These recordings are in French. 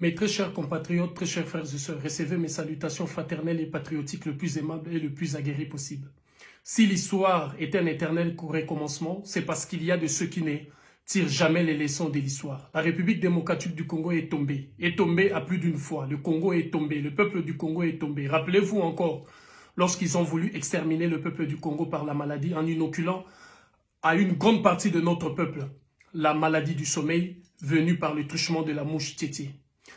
Mes très chers compatriotes, très chers frères et sœurs, recevez mes salutations fraternelles et patriotiques le plus aimable et le plus aguerri possible. Si l'histoire est un éternel recommencement, c'est parce qu'il y a de ceux qui ne tirent jamais les leçons de l'histoire. La République démocratique du Congo est tombée à plus d'une fois. Le Congo est tombé, le peuple du Congo est tombé. Rappelez-vous encore, lorsqu'ils ont voulu exterminer le peuple du Congo par la maladie en inoculant à une grande partie de notre peuple la maladie du sommeil venue par le truchement de la mouche tétée.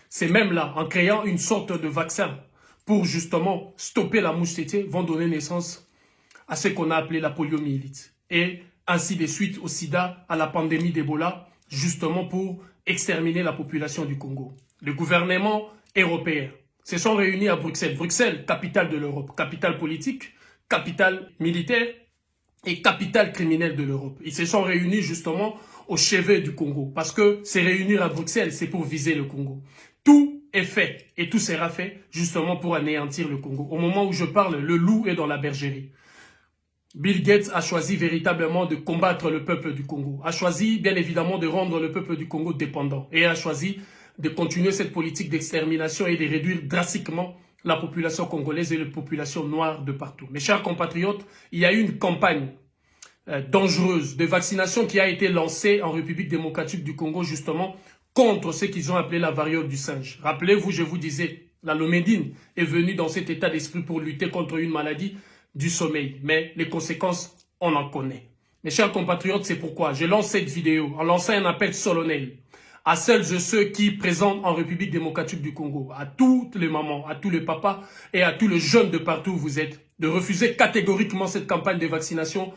C'est même là, en créant une sorte de vaccin pour justement stopper la mouche tétée, vont donner naissance à ce qu'on a appelé la poliomyélite. Et ainsi de suite au sida, à la pandémie d'Ebola, justement pour exterminer la population du Congo. Le gouvernement européen se sont réunis à Bruxelles. Bruxelles, capitale de l'Europe, capitale politique, capitale militaire et capitale criminelle de l'Europe. Ils se sont réunis justement au chevet du Congo. Parce que se réunir à Bruxelles, c'est pour viser le Congo. Tout est fait et tout sera fait justement pour anéantir le Congo. Au moment où je parle, le loup est dans la bergerie. Bill Gates a choisi véritablement de combattre le peuple du Congo. A choisi bien évidemment de rendre le peuple du Congo dépendant. Et a choisi de continuer cette politique d'extermination et de réduire drastiquement la population congolaise et la population noire de partout. Mes chers compatriotes, il y a eu une campagne dangereuse de vaccination qui a été lancée en République démocratique du Congo justement contre ce qu'ils ont appelé la variole du singe. Rappelez-vous, je vous disais, la Lomédine est venue dans cet état d'esprit pour lutter contre une maladie du sommeil. Mais les conséquences, on en connaît. Mes chers compatriotes, c'est pourquoi je lance cette vidéo en lançant un appel solennel à celles et ceux qui présentent en République démocratique du Congo, à toutes les mamans, à tous les papas et à tous les jeunes de partout où vous êtes, de refuser catégoriquement cette campagne de vaccination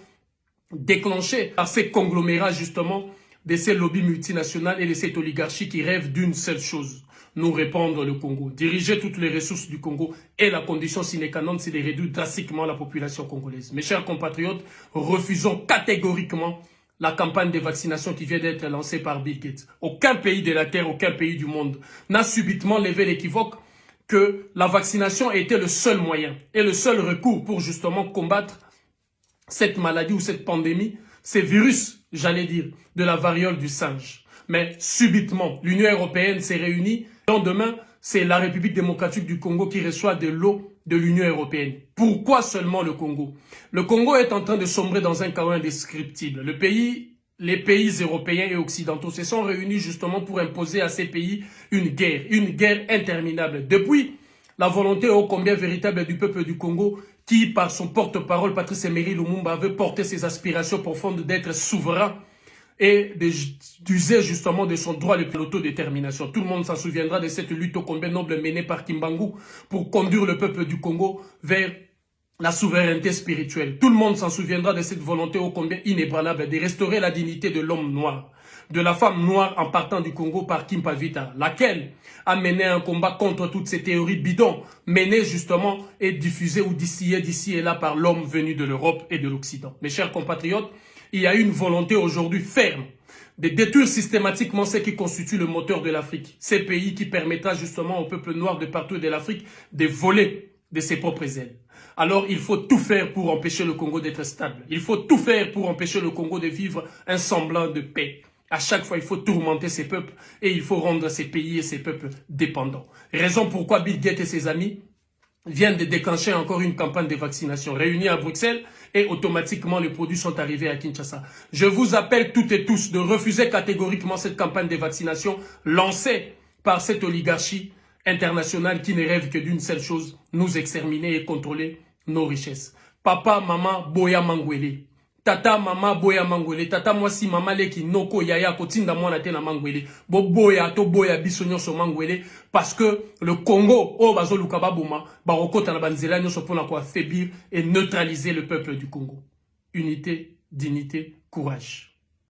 déclenchée par ces conglomérats justement de ces lobbies multinationales et de cette oligarchie qui rêvent d'une seule chose, nous répandre le Congo, diriger toutes les ressources du Congo et la condition sine qua non, c'est de réduire drastiquement la population congolaise. Mes chers compatriotes, refusons catégoriquement la campagne de vaccination qui vient d'être lancée par Bill Gates. Aucun pays de la Terre, aucun pays du monde n'a subitement levé l'équivoque que la vaccination était le seul moyen et le seul recours pour justement combattre cette maladie ou cette pandémie, ces virus, j'allais dire, de la variole du singe. Mais subitement, l'Union européenne s'est réunie. Le lendemain, c'est la République démocratique du Congo qui reçoit de l'eau de l'Union européenne. Pourquoi seulement le Congo? Le Congo est en train de sombrer dans un chaos indescriptible. Les pays européens et occidentaux se sont réunis justement pour imposer à ces pays une guerre interminable. Depuis la volonté ô combien véritable du peuple du Congo, qui, par son porte-parole, Patrice Emery Lumumba, veut porter ses aspirations profondes d'être souverain et d'user justement de son droit de l'autodétermination. Tout le monde s'en souviendra de cette lutte ô combien noble menée par Kimbangu pour conduire le peuple du Congo vers la souveraineté spirituelle. Tout le monde s'en souviendra de cette volonté ô combien inébranlable de restaurer la dignité de l'homme noir, de la femme noire en partant du Congo par Kim Pavita, laquelle a mené un combat contre toutes ces théories bidons, menées justement et diffusées ou distillées d'ici et là par l'homme venu de l'Europe et de l'Occident. Mes chers compatriotes, il y a une volonté aujourd'hui ferme de détruire systématiquement ce qui constitue le moteur de l'Afrique. Ces pays qui permettra justement au peuple noir de partout de l'Afrique de voler de ses propres ailes. Alors il faut tout faire pour empêcher le Congo d'être stable. Il faut tout faire pour empêcher le Congo de vivre un semblant de paix. À chaque fois, il faut tourmenter ces peuples et il faut rendre ces pays et ces peuples dépendants. Raison pourquoi Bill Gates et ses amis viennent de déclencher encore une campagne de vaccination réunie à Bruxelles et automatiquement les produits sont arrivés à Kinshasa. Je vous appelle toutes et tous de refuser catégoriquement cette campagne de vaccination lancée par cette oligarchie internationale qui ne rêve que d'une seule chose, nous exterminer et contrôler nos richesses. Papa, maman, boya mangwele. Tata, mama, boya mangwele. Tata, mwasi, mama, leki, noko, yaya, kotinda, mwana, tena mangwele. Bo boya, to boya, bisonyo, so mangwele. Parce que le Congo, oh, bazo lukababuma, barokota na banzela, nyo so pona kwa affaiblir et neutraliser le peuple du Congo. Unité, dignité, courage.